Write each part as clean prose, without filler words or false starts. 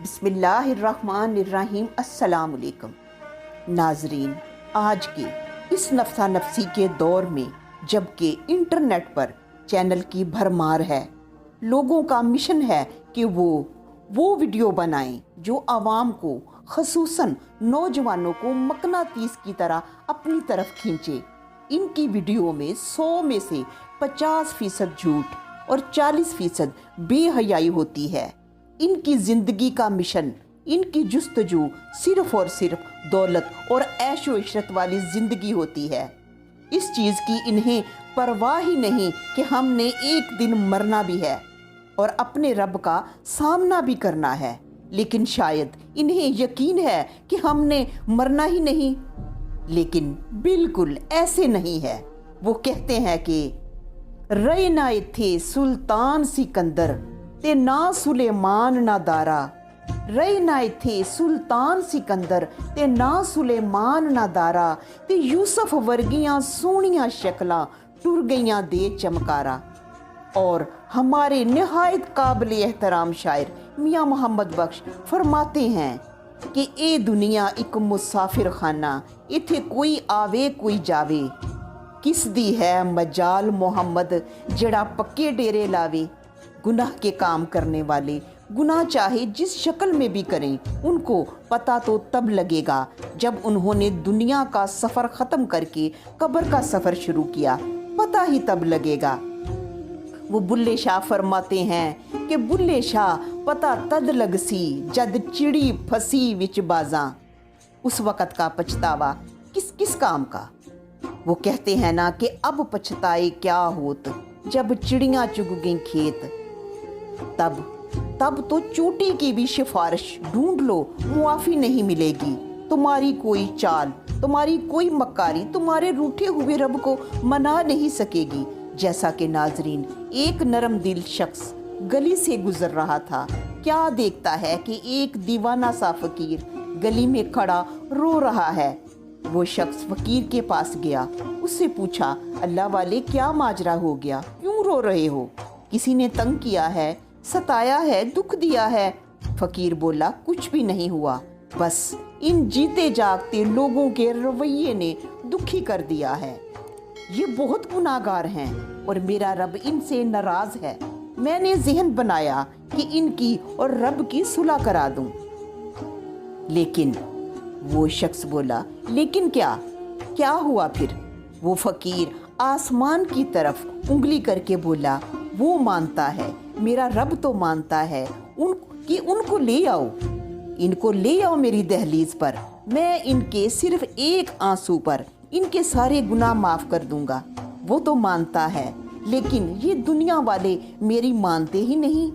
बिस्मिल्लाहिर्रहमानिर्रहीम। अस्सलाम वालेकुम नाजरीन, आज के इस नफ्सा नफसी के दौर में जबकि इंटरनेट पर चैनल की भरमार है, लोगों का मिशन है कि वो वीडियो बनाएं जो आवाम को, खसूसन नौजवानों को मकनातीस की तरह अपनी तरफ खींचे। इनकी वीडियो में 100 में से 50% झूठ और 40% बेहयाई होती है। इनकी ज़िंदगी का मिशन, इनकी जुस्तजू सिर्फ और सिर्फ दौलत और ऐशो इशरत वाली ज़िंदगी होती है। इस चीज़ की इन्हें परवाह ही नहीं कि हमने एक दिन मरना भी है और अपने रब का सामना भी करना है, लेकिन शायद इन्हें यकीन है कि हमने मरना ही नहीं। लेकिन बिल्कुल ऐसे नहीं है। वो कहते हैं कि रहना थे सुल्तान सिकंदर ते ना सुलेमान ना दारा, रहना थे सुल्तान सिकंदर ते ना सुलेमान ना दारा, ते यूसुफ वर्गियां सोहनियां शक्लां टुर गईयां दे चमकारा। और हमारे निहायत काबिल एहतराम शायर मियाँ मोहम्मद बख्श फरमाते हैं कि ए दुनिया एक मुसाफिर खाना, इथे कोई आवे कोई जावे, किस दी है मजाल मोहम्मद जड़ा पक्के डेरे लावे। गुनाह के काम करने वाले गुनाह चाहे जिस शक्ल में भी करें, उनको पता तो तब लगेगा जब उन्होंने दुनिया का सफ़र ख़त्म करके कब्र का सफ़र शुरू किया, पता ही तब लगेगा। वो बुल्ले शाह फरमाते हैं कि बुल्ले शाह पता तद लगसी जद चिड़ी फसी विच बाज़ां। उस वक़्त का पछतावा किस किस काम का। वो कहते हैं ना कि अब पछताए क्या होत जब चिड़ियाँ चुग गईं खेत। तब तो चोटी की भी सिफारिश ढूंढ लो, मुआफ़ी नहीं मिलेगी। तुम्हारी कोई चाल, तुम्हारी कोई मक्कारी तुम्हारे रूठे हुए रब को मना नहीं सकेगी। जैसा कि नाजरीन, एक नरम दिल शख्स गली से गुजर रहा था। क्या देखता है कि एक दीवाना सा फकीर गली में खड़ा रो रहा है। वो शख्स फकीर के पास गया, उससे पूछा, अल्लाह वाले क्या माजरा हो गया, क्यों रो रहे हो? किसी ने तंग किया है, सताया है, दुख दिया है? फकीर बोला, कुछ भी नहीं हुआ, बस इन जीते जागते लोगों के रवैये ने दुखी कर दिया है। ये बहुत गुनाहगार हैं और मेरा रब इनसे नाराज है। मैंने ज़हन बनाया कि इनकी और रब की सुलह करा दूं। लेकिन वो शख्स बोला, लेकिन क्या हुआ फिर? वो फकीर आसमान की तरफ उंगली करके बोला, वो मानता है, मेरा रब तो मानता है उनको ले आओ, इनको ले आओ मेरी दहलीज पर। मैं इनके सिर्फ एक आंसू पर इनके सारे गुनाह माफ़ कर दूंगा। वो तो मानता है, लेकिन ये दुनिया वाले मेरी मानते ही नहीं।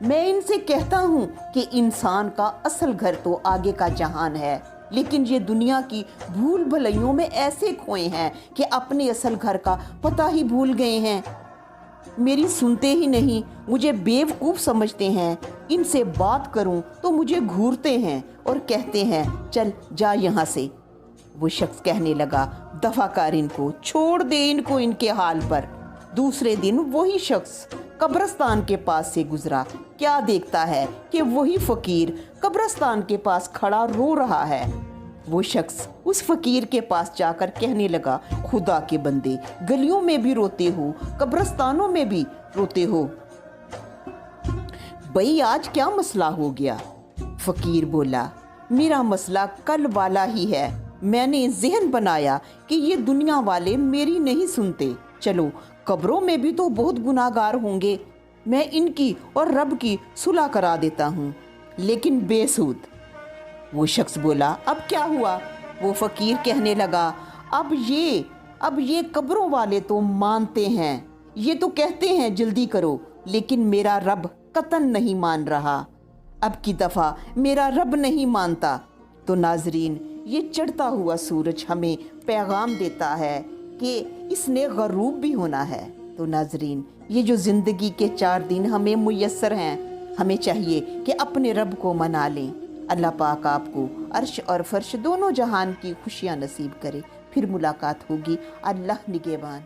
मैं इनसे कहता हूँ कि इंसान का असल घर तो आगे का जहान है, लेकिन ये दुनिया की भूल भलाइयों में ऐसे खोए हैं कि अपने असल घर का पता ही भूल गए हैं। मेरी सुनते ही नहीं, मुझे बेवकूफ़ समझते हैं। इनसे बात करूं तो मुझे घूरते हैं और कहते हैं, चल जा यहाँ से। वो शख्स कहने लगा, दफ़ा कर इनको, छोड़ दे इनको इनके हाल पर। दूसरे दिन वही शख्स कब्रिस्तान के पास से गुजरा। क्या देखता है कि वही फकीर कब्रिस्तान के पास खड़ा रो रहा है। वो शख्स उस फकीर के पास जाकर कहने लगा, खुदा के बंदे, गलियों में भी रोते हो, कब्रिस्तानों में भी रोते हो, भाई आज क्या मसला हो गया? फकीर बोला, मेरा मसला कल वाला ही है। मैंने ज़हन बनाया कि ये दुनिया वाले मेरी नहीं सुनते। चलो, कब्रों में भी तो बहुत गुनाहगार होंगे, मैं इनकी और रब की सुलह करा देता हूँ, लेकिन बेसूद। वो शख्स बोला, अब क्या हुआ? वो फकीर कहने लगा, अब ये कब्रों वाले तो मानते हैं, ये तो कहते हैं जल्दी करो, लेकिन मेरा रब कतन नहीं मान रहा। अब की दफ़ा मेरा रब नहीं मानता। तो नाजरीन, ये चढ़ता हुआ सूरज हमें पैगाम देता है कि इसने गरूब भी होना है। तो नाजरीन, ये जो ज़िंदगी के 4 दिन हमें मुयस्सर हैं, हमें चाहिए कि अपने रब को मना लें। अल्लाह पाक आपको अर्श और फर्श दोनों जहान की खुशियाँ नसीब करे। फिर मुलाकात होगी। अल्लाह निगहबान।